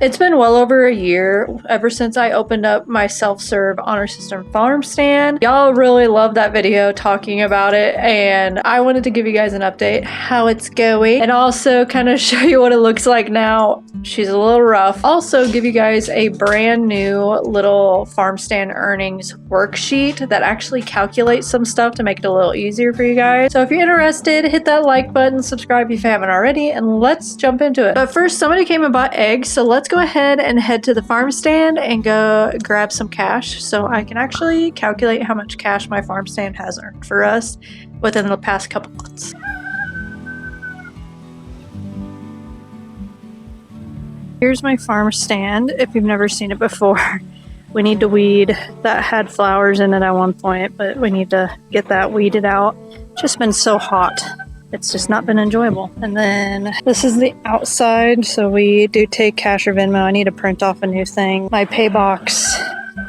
It's been well over a year ever since I opened up my self-serve honor system farm stand. Y'all really love that video talking about it, and I wanted to give you guys an update how it's going and also kind of show you what it looks like now. She's a little rough. Also give you guys a brand new little farm stand earnings worksheet that actually calculates some stuff to make it a little easier for you guys. So if you're interested, hit that like button, subscribe if you haven't already, and let's jump into it. But first, somebody came and bought eggs, so let's go ahead and head to the farm stand and go grab some cash so I can actually calculate how much cash my farm stand has earned for us within the past couple months. Here's my farm stand if you've never seen it before. We need to weed. That had flowers in it at one point, but we need to get that weeded out. It's just been so hot. It's just not been enjoyable. And then this is the outside, so we do take cash or Venmo. I need to print off a new thing. My pay box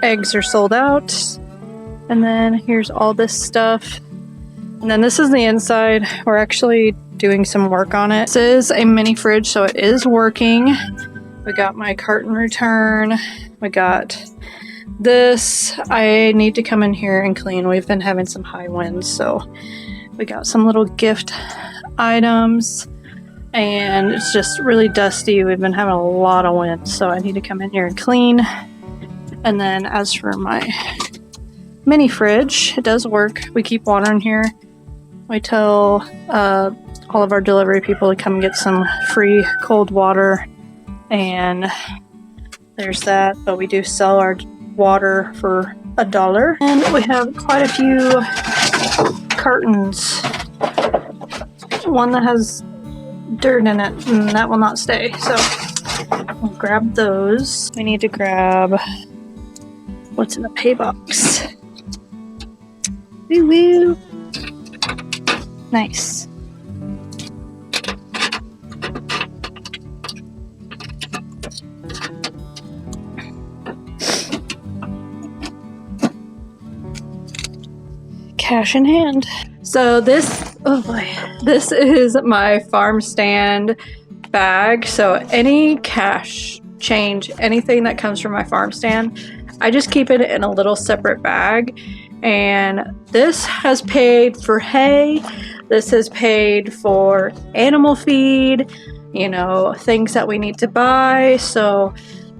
eggs are sold out. And then here's all this stuff. And then this is the inside. We're actually doing some work on it. This is a mini fridge, so it is working. We got my carton return. We got this. I need to come in here and clean. We've been having some high winds, so we got some little gift items, and it's just really dusty. We've been having a lot of wind, so I need to come in here and clean. And then as for my mini fridge, it does work. We keep water in here. We tell all of our delivery people to come get some free cold water, and there's that. But we do sell our water for $1, and we have quite a few cartons. One that has dirt in it, and that will not stay, so we'll grab those. We need to grab what's in the pay box. Woo woo. Nice. Cash in hand. So this, oh boy, this is my farm stand bag. So any cash, change, anything that comes from my farm stand, I just keep it in a little separate bag. And this has paid for hay. This has paid for animal feed, you know, things that we need to buy. So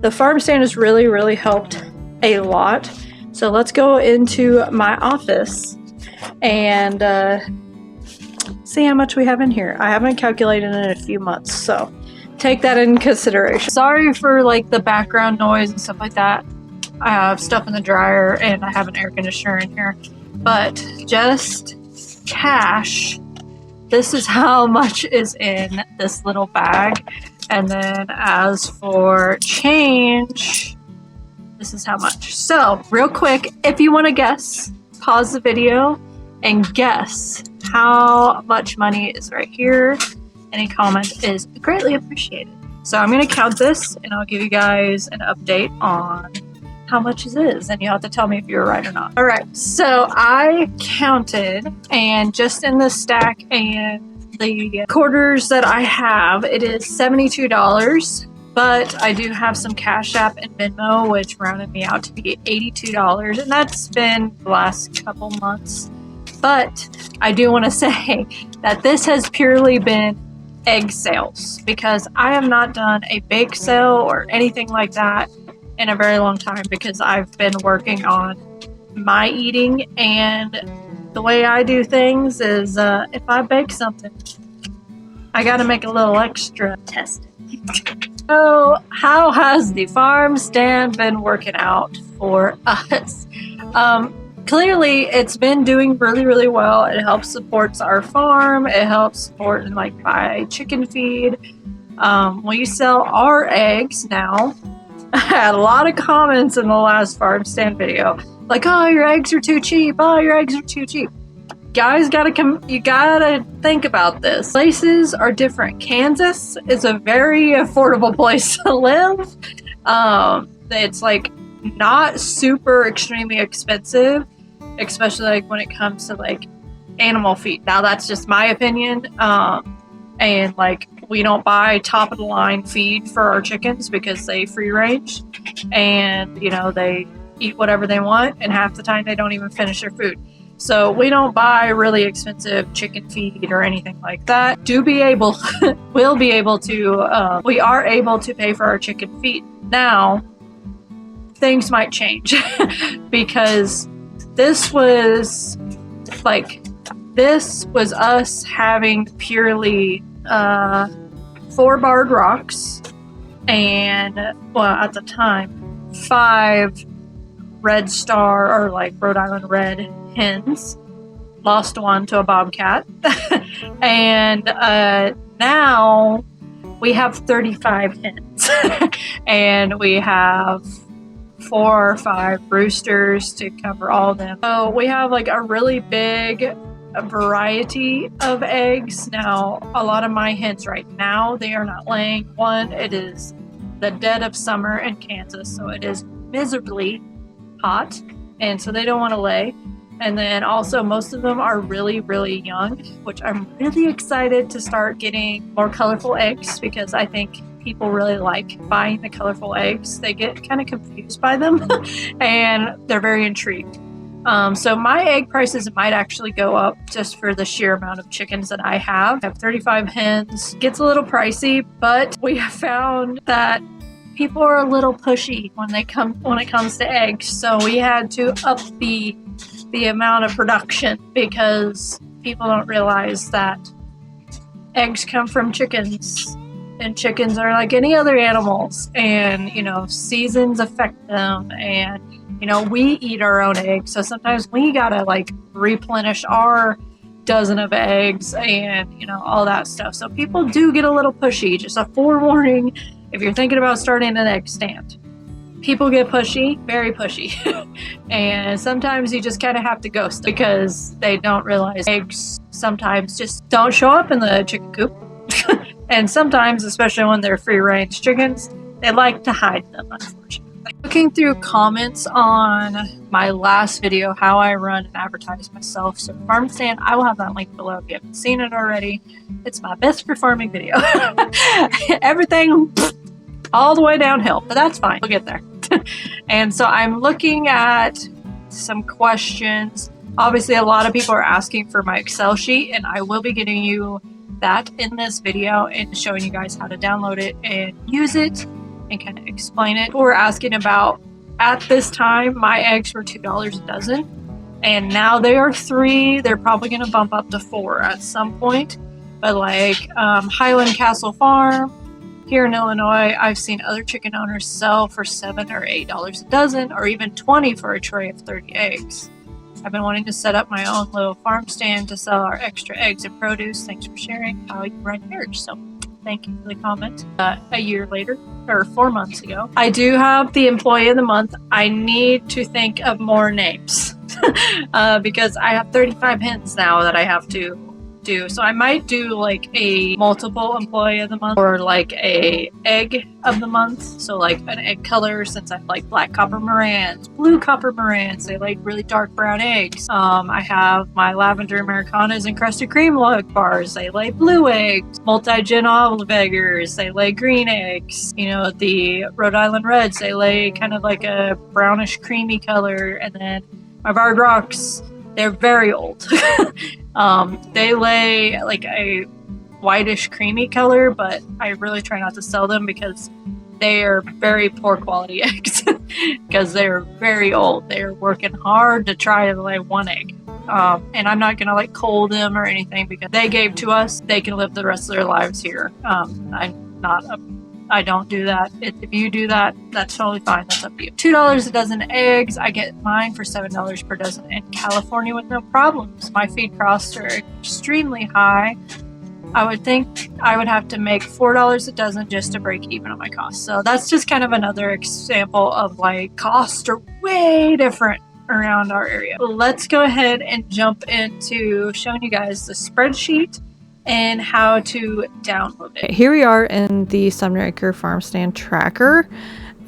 the farm stand has really, really helped a lot. So let's go into my office and see how much we have in here. I haven't calculated in a few months, so take that in consideration. Sorry for like the background noise and stuff like that. I have stuff in the dryer and I have an air conditioner in here, but just cash, this is how much is in this little bag. And then as for change, this is how much. So real quick, if you want to guess, pause the video and guess how much money is right here. Any comment is greatly appreciated. So I'm going to count this and I'll give you guys an update on how much it is, and you have to tell me if you're right or not. All right, so I counted, and just in the stack and the quarters that I have, it is $72. But I do have some Cash App and Venmo, which rounded me out to be $82, and that's been the last couple months. But I do want to say that this has purely been egg sales, because I have not done a bake sale or anything like that in a very long time, because I've been working on my eating, and the way I do things is if I bake something, I got to make a little extra testing. So how has the farm stand been working out for us? Clearly, it's been doing really, really well. It helps supports our farm. It helps support and like buy chicken feed. We sell our eggs now. I had a lot of comments in the last farm stand video, like, "Oh, your eggs are too cheap. Oh, your eggs are too cheap." Guys, you gotta think about this. Places are different. Kansas is a very affordable place to live. It's like not super extremely expensive, especially like when it comes to like animal feed. Now that's just my opinion. And like We don't buy top of the line feed for our chickens because they free range, and you know, they eat whatever they want, and half the time they don't even finish their food. So we don't buy really expensive chicken feed or anything like that. We are able to pay for our chicken feed. Now, things might change because this was us having purely 4 barred rocks and, well, at the time, 5 red star or like Rhode Island red hens. Lost one to a bobcat. And now we have 35 hens. And we have 4 or 5 roosters to cover all of them. So we have like a really big variety of eggs. Now, a lot of my hens right now, they are not laying. One, it is the dead of summer in Kansas, so it is miserably hot, and so they don't want to lay. And then also most of them are really, really young, which I'm really excited to start getting more colorful eggs, because I think people really like buying the colorful eggs. They get kind of confused by them and they're very intrigued. So my egg prices might actually go up just for the sheer amount of chickens that I have. I have 35 hens. Gets a little pricey, but we have found that people are a little pushy when it comes to eggs. So we had to up the amount of production, because people don't realize that eggs come from chickens, and chickens are like any other animals, and you know, seasons affect them, and you know, we eat our own eggs, so sometimes we gotta like replenish our dozen of eggs and you know, all that stuff. So people do get a little pushy. Just a forewarning if you're thinking about starting an egg stand. People get pushy, very pushy. And sometimes you just kind of have to ghost them, because they don't realize eggs sometimes just don't show up in the chicken coop. And sometimes, especially when they're free range chickens, they like to hide them, unfortunately. Looking through comments on my last video, how I run and advertise myself, so farm stand, I will have that link below if you haven't seen it already. It's my best performing video. Everything all the way downhill, but that's fine, we'll get there. And so I'm looking at some questions. Obviously, a lot of people are asking for my Excel sheet, and I will be getting you that in this video and showing you guys how to download it and use it and kind of explain it. We're asking about, at this time, my eggs were $2 a dozen, and now they are $3. They're probably going to bump up to $4 at some point. But like Highland Castle Farm here in Illinois, I've seen other chicken owners sell for $7 or $8 a dozen, or even $20 for a tray of 30 eggs. I've been wanting to set up my own little farm stand to sell our extra eggs and produce. Thanks for sharing how you run yours. So thank you for the comment. A year later, or 4 months ago, I do have the employee of the month. I need to think of more names because I have 35 hens now that I have to do. So I might do like a multiple employee of the month, or like a egg of the month. So like an egg color, since I like black copper Morans, blue copper Morans, they like really dark brown eggs. I have my lavender Americanas and crusted cream lug bars, they lay blue eggs. Multi-gen olive eggers, they lay green eggs. You know, the Rhode Island Reds, they lay kind of like a brownish creamy color. And then my barred rocks, they're very old. They lay like a whitish creamy color, but I really try not to sell them because they are very poor quality eggs, because they're very old. They're working hard to try to lay 1 egg. And I'm not gonna like cull them or anything, because they gave to us. They can live the rest of their lives here. I don't do that. If you do that, that's totally fine. That's up to you. $2 a dozen eggs. I get mine for $7 per dozen in California with no problems. My feed costs are extremely high. I would think I would have to make $4 a dozen just to break even on my costs. So that's just kind of another example of like costs are way different around our area. Let's go ahead and jump into showing you guys the spreadsheet and how to download it. Here we are in the SumnerAcre farm stand tracker,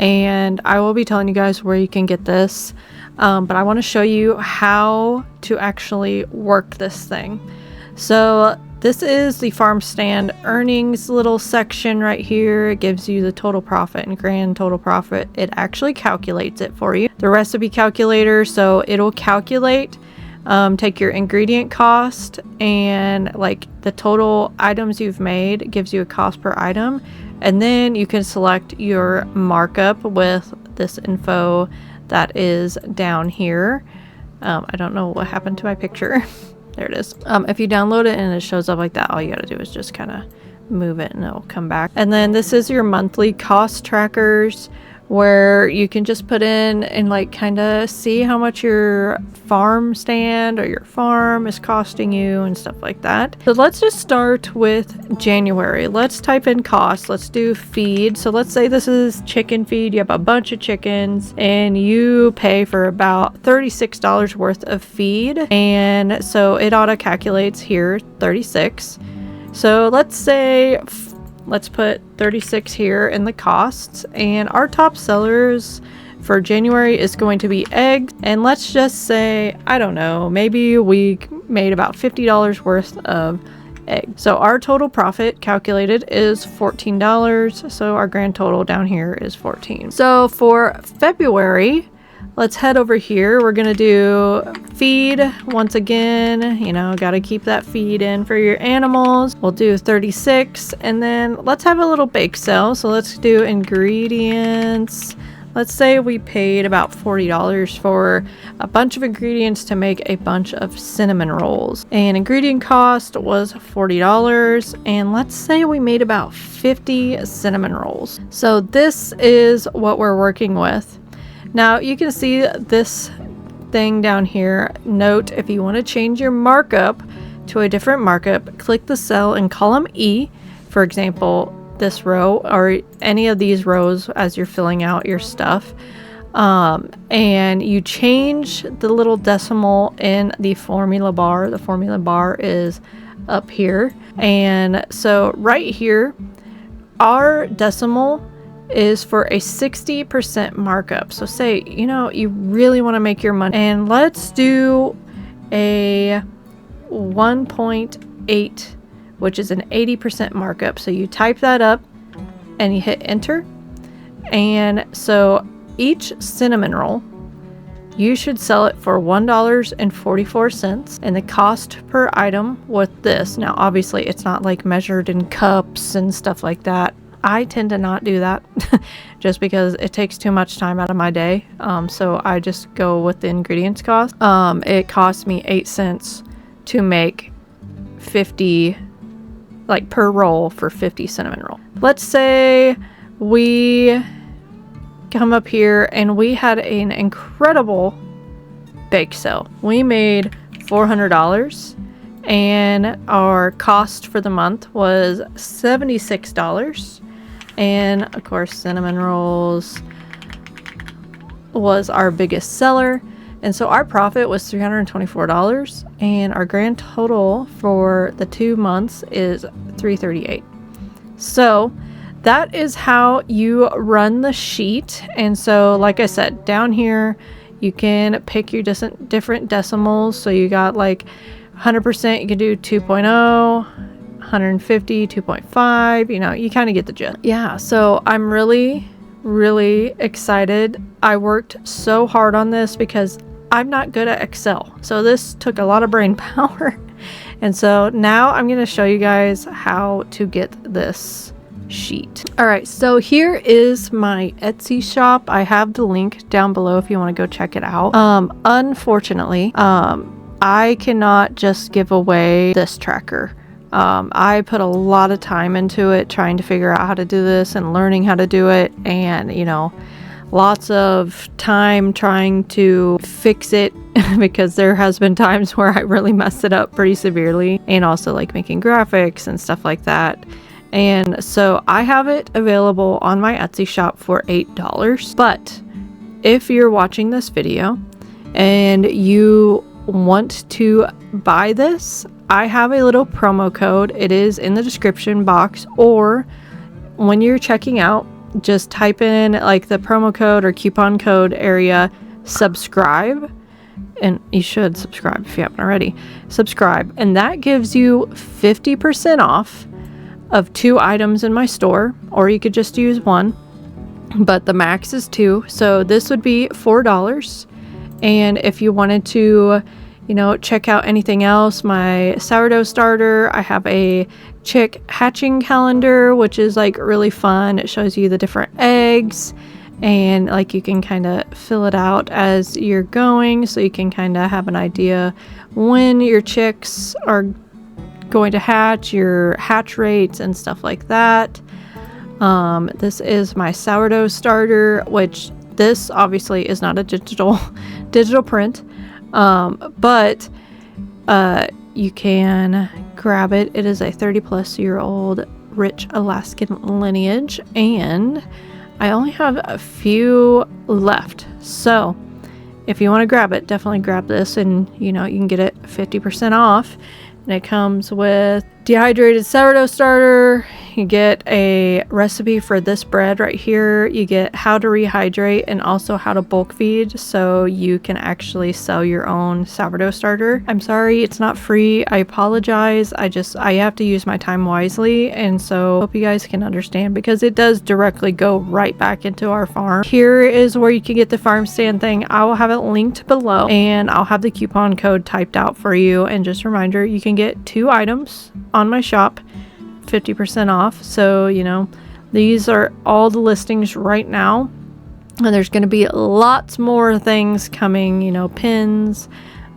and I will be telling you guys where you can get this, but I want to show you how to actually work this thing. So this is the farm stand earnings little section right here. It gives you the total profit and grand total profit. It actually calculates it for you. The recipe calculator, so it'll calculate, take your ingredient cost and like the total items you've made. It gives you a cost per item. And then you can select your markup with this info that is down here. I don't know what happened to my picture. There it is. If you download it and it shows up like that, all you gotta do is just kind of move it and it'll come back. And then this is your monthly cost trackers, where you can just put in and like kind of see how much your farm stand or your farm is costing you and stuff like that. So let's just start with January. Let's type in cost. Let's do feed. So let's say this is chicken feed. You have a bunch of chickens and you pay for about $36 worth of feed. And so it auto calculates here 36. So let's say let's put 36 here in the costs, and our top sellers for January is going to be eggs. And let's just say, I don't know, maybe we made about $50 worth of eggs. So our total profit calculated is $14. So our grand total down here is 14. So for February, let's head over here. We're gonna do feed once again. You know, gotta keep that feed in for your animals. We'll do 36, and then let's have a little bake sale. So let's do ingredients. Let's say we paid about $40 for a bunch of ingredients to make a bunch of cinnamon rolls. And ingredient cost was $40. And let's say we made about 50 cinnamon rolls. So this is what we're working with. Now you can see this thing down here. Note, if you want to change your markup to a different markup, click the cell in column E, for example, this row or any of these rows as you're filling out your stuff. And you change the little decimal in the formula bar. The formula bar is up here. And so right here, our decimal is for a 60% markup. So say, you know, you really want to make your money, and let's do a 1.8, which is an 80% markup. So you type that up and you hit enter. And so each cinnamon roll, you should sell it for $1.44, and the cost per item with this. Now, obviously it's not like measured in cups and stuff like that. I tend to not do that just because it takes too much time out of my day. So I just go with the ingredients cost. It cost me 8 cents to make 50, like per roll for 50 cinnamon roll. Let's say we come up here and we had an incredible bake sale. We made $400 and our cost for the month was $76. And of course, cinnamon rolls was our biggest seller. And so our profit was $324, and our grand total for the 2 months is $338. So that is how you run the sheet. And so, like I said, down here, you can pick your different decimals. So you got like 100%, you can do 2.0, 150, 2.5, you know, you kind of get the gist. Yeah, so I'm really excited. I worked so hard on this because I'm not good at Excel. So this took a lot of brain power. And so now I'm going to show you guys how to get this sheet. All right, so here is my Etsy shop. I have the link down below if you want to go check it out. Unfortunately, I cannot just give away this tracker. I put a lot of time into it trying to figure out how to do this and learning how to do it, and you know, lots of time trying to fix it because there has been times where I really messed it up pretty severely, and also like making graphics and stuff like that. And so I have it available on my Etsy shop for $8. But if you're watching this video and you want to buy this, I have a little promo code. It is in the description box, or when you're checking out, just type in like the promo code or coupon code area subscribe, and you should subscribe if you haven't already. Subscribe, and that gives you 50% off of 2 items in my store, or you could just use 1, but the max is 2. So this would be $4. And if you wanted to, you know, check out anything else, my sourdough starter, I have a chick hatching calendar, which is like really fun. It shows you the different eggs, and like you can kind of fill it out as you're going, so you can kind of have an idea when your chicks are going to hatch, your hatch rates and stuff like that. This is my sourdough starter, which this obviously is not a digital print, but you can grab it. It is a 30-plus-year-old rich Alaskan lineage, and I only have a few left. So if you want to grab it, definitely grab this, and you know, you can get it 50% off. And it comes with dehydrated sourdough starter. You get a recipe for this bread right here. You get how to rehydrate and also how to bulk feed, so you can actually sell your own sourdough starter. I'm sorry it's not free. I apologize. I have to use my time wisely, and so hope you guys can understand, because it does directly go right back into our farm. Here is where you can get the farm stand thing. I will have it linked below, and I'll have the coupon code typed out for you. And just a reminder, you can get 2 items on my shop, 50% off. So, you know, these are all the listings right now, and there's going to be lots more things coming, you know, pins,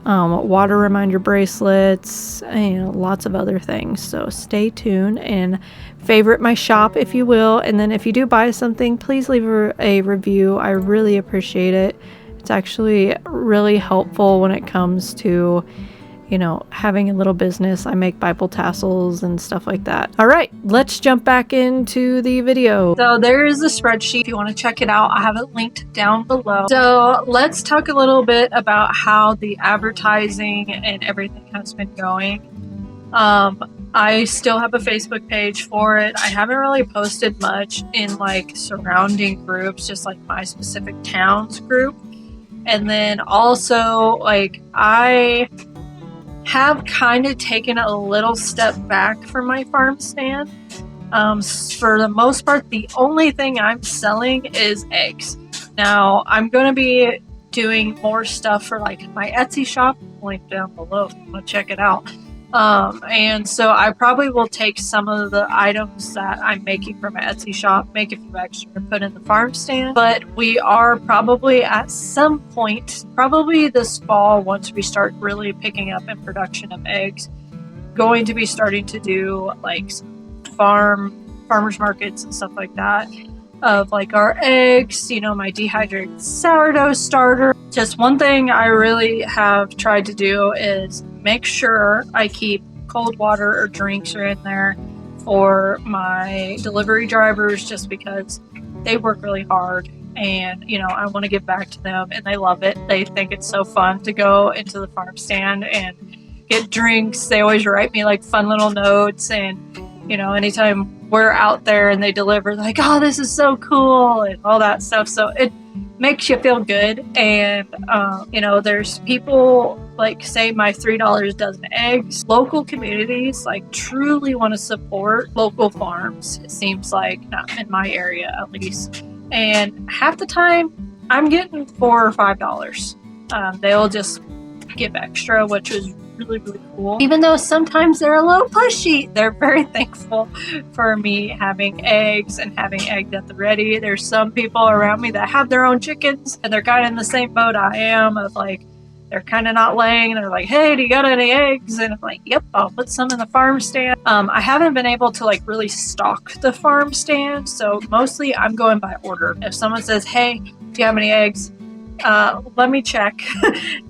water reminder bracelets, and, you know, lots of other things. So stay tuned and favorite my shop if you will. And then if you do buy something, please leave a review. I really appreciate it. It's actually really helpful when it comes to, you know, having a little business. I make Bible tassels and stuff like that. All right, let's jump back into the video. So there is the spreadsheet. If you want to check it out, I have it linked down below. So let's talk a little bit about how the advertising and everything has been going. I still have a Facebook page for it. I haven't really posted much in like surrounding groups, just like my specific town's group. And then also, like, I have kind of taken a little step back from my farm stand. For the most part, the only thing I'm selling is eggs. Now, I'm going to be doing more stuff for like my Etsy shop, link down below if you want to check it out. And so I probably will take some of the items that I'm making for my Etsy shop, make a few extra and put in the farm stand. But we are probably at some point, probably this fall, once we start really picking up in production of eggs, going to be starting to do like farmers markets and stuff like that of like our eggs, you know, my dehydrated sourdough starter. Just one thing I really have tried to do is make sure I keep cold water or drinks are in there for my delivery drivers, just because they work really hard, and you know, I want to give back to them, and they love it. They think it's so fun to go into the farm stand and get drinks. They always write me like fun little notes, and you know, anytime we're out there and they deliver, like, oh, this is so cool and all that stuff. So it makes you feel good. And you know, there's people like, say my $3 dozen eggs. Local communities like truly want to support local farms, it seems like, not in my area at least. And half the time I'm getting $4 or $5. They'll just give extra, which is really, really cool. Even though sometimes they're a little pushy, they're very thankful for me having eggs and having eggs at the ready. There's some people around me that have their own chickens, and they're kind of in the same boat I am, of like, they're kind of not laying, and they're like, hey, do you got any eggs? And I'm like, yep, I'll put some in the farm stand. I haven't been able to like really stock the farm stand, so mostly I'm going by order. If someone says, hey, do you have any eggs? Let me check.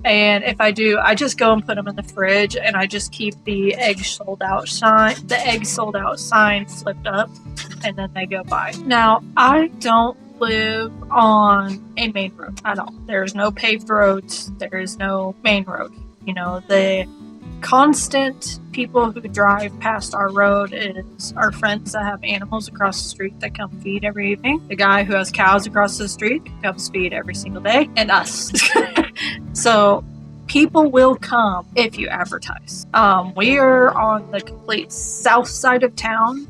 And if I do, I just go and put them in the fridge, and I just keep the egg sold out sign flipped up, and then they go by. Now, I don't live on a main road at all. There's no paved roads. There is no main road. You know, the constant people who drive past our road is our friends that have animals across the street that come feed every evening. The guy who has cows across the street comes feed every single day, and us. So people will come if you advertise. We are on the complete south side of town.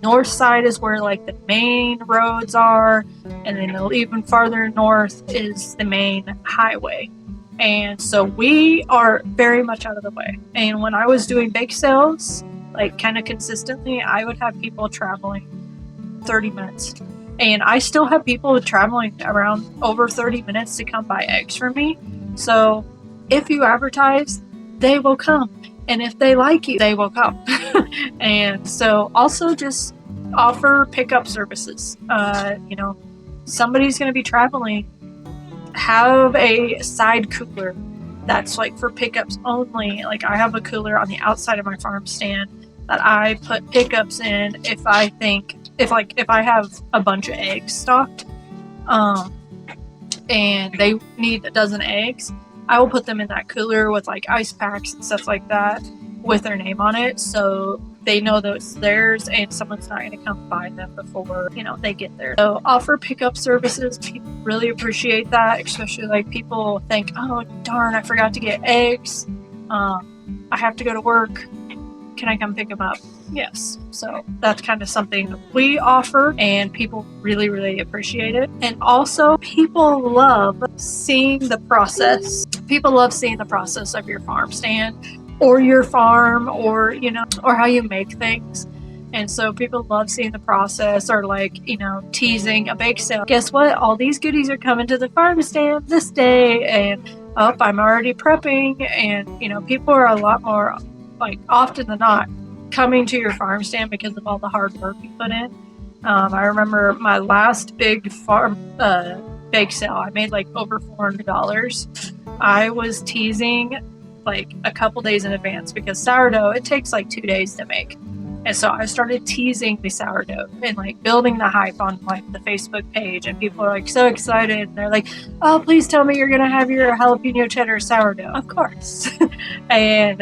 North side is where like the main roads are, and then even farther north is the main highway. And so we are very much out of the way. And when I was doing bake sales, like kind of consistently, I would have people traveling 30 minutes. And I still have people traveling around over 30 minutes to come buy eggs from me. So if you advertise, they will come. And if they like you, they will come. And so also just offer pickup services. You know, somebody's going to be traveling. Have a side cooler that's like for pickups only. Like I have a cooler on the outside of my farm stand that I put pickups in if I have a bunch of eggs stocked, and they need a dozen eggs, I will put them in that cooler with like ice packs and stuff like that with their name on it, so they know that it's theirs and someone's not going to come buy them before, you know, they get there. So offer pickup services. People really appreciate that, especially like people think, oh darn, I forgot to get eggs. I have to go to work. Can I come pick them up? Yes. So that's kind of something we offer, and people really, really appreciate it. And also, people love seeing the process. People love seeing the process of your farm stand or your farm, or, you know, or how you make things. And so people love seeing the process, or like, you know, teasing a bake sale. Guess what? All these goodies are coming to the farm stand this day, and I'm already prepping. And, you know, people are a lot more, like, often than not, coming to your farm stand because of all the hard work you put in. I remember my last big farm bake sale, I made like over $400. I was teasing like a couple days in advance because sourdough, it takes like 2 days to make. And so I started teasing the sourdough and like building the hype on like the Facebook page, and people are like so excited. And they're like, oh, please tell me you're going to have your jalapeno cheddar sourdough. Of course. And,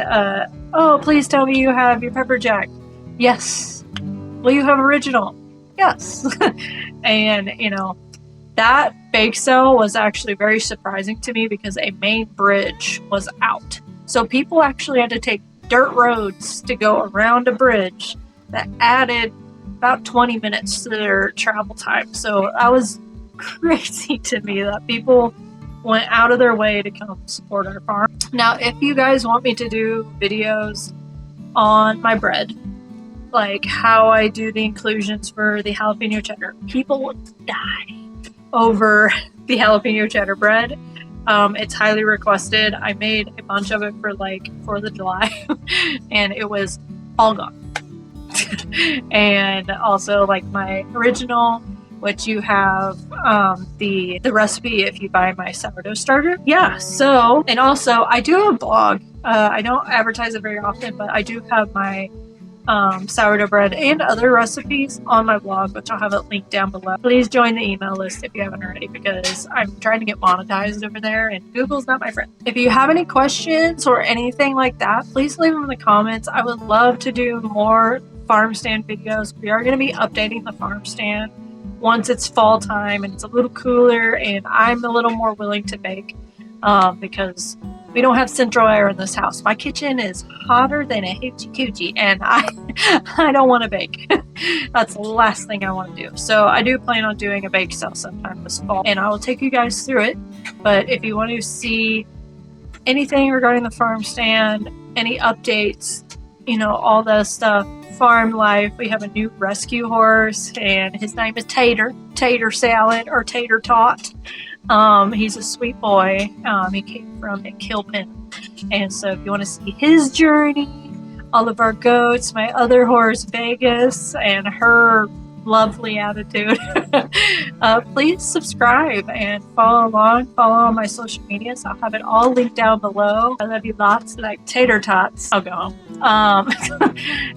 oh, please tell me you have your pepper jack. Yes. Will you have original? Yes. And, you know, that bake sale was actually very surprising to me because a main bridge was out. So people actually had to take dirt roads to go around a bridge that added about 20 minutes to their travel time. So that was crazy to me that people went out of their way to come support our farm. Now, if you guys want me to do videos on my bread, like how I do the inclusions for the jalapeno cheddar, people will die over the jalapeno cheddar bread. It's highly requested. I made a bunch of it for like 4th of July and it was all gone. And also like my original, which you have the recipe if you buy my sourdough starter. Yeah, so, and also I do have a blog. I don't advertise it very often, but I do have my sourdough bread and other recipes on my blog, which I'll have it linked down below. Please join the email list if you haven't already, because I'm trying to get monetized over there and Google's not my friend. If you have any questions or anything like that, please leave them in the comments. I would love to do more farm stand videos. We are going to be updating the farm stand once it's fall time and it's a little cooler and I'm a little more willing to bake, because we don't have central air in this house. My kitchen is hotter than a hoochie coochie, and I don't want to bake. That's the last thing I want to do. So I do plan on doing a bake sale sometime this fall, and I will take you guys through it. But if you want to see anything regarding the farm stand, any updates, you know, all the stuff, farm life, we have a new rescue horse, and his name is Tater Salad or Tater Tot. He's a sweet boy. He came from a kill pen. And so if you want to see his journey, all of our goats, my other horse, Vegas, and her lovely attitude, please subscribe and follow along. Follow on my social medias. I'll have it all linked down below. I love you lots, like tater tots. I'll go home.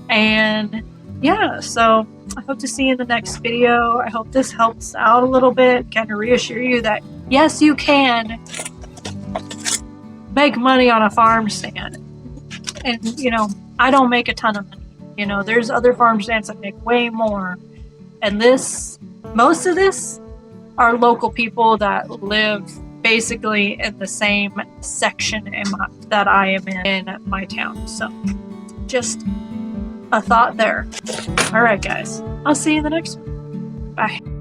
And yeah, so I hope to see you in the next video. I hope this helps out a little bit, kind of reassure you that yes, you can make money on a farm stand. And, you know, I don't make a ton of money. You know, there's other farm stands that make way more. And most of this are local people that live basically in the same section that I am in my town. So just a thought there. All right, guys. I'll see you in the next one. Bye.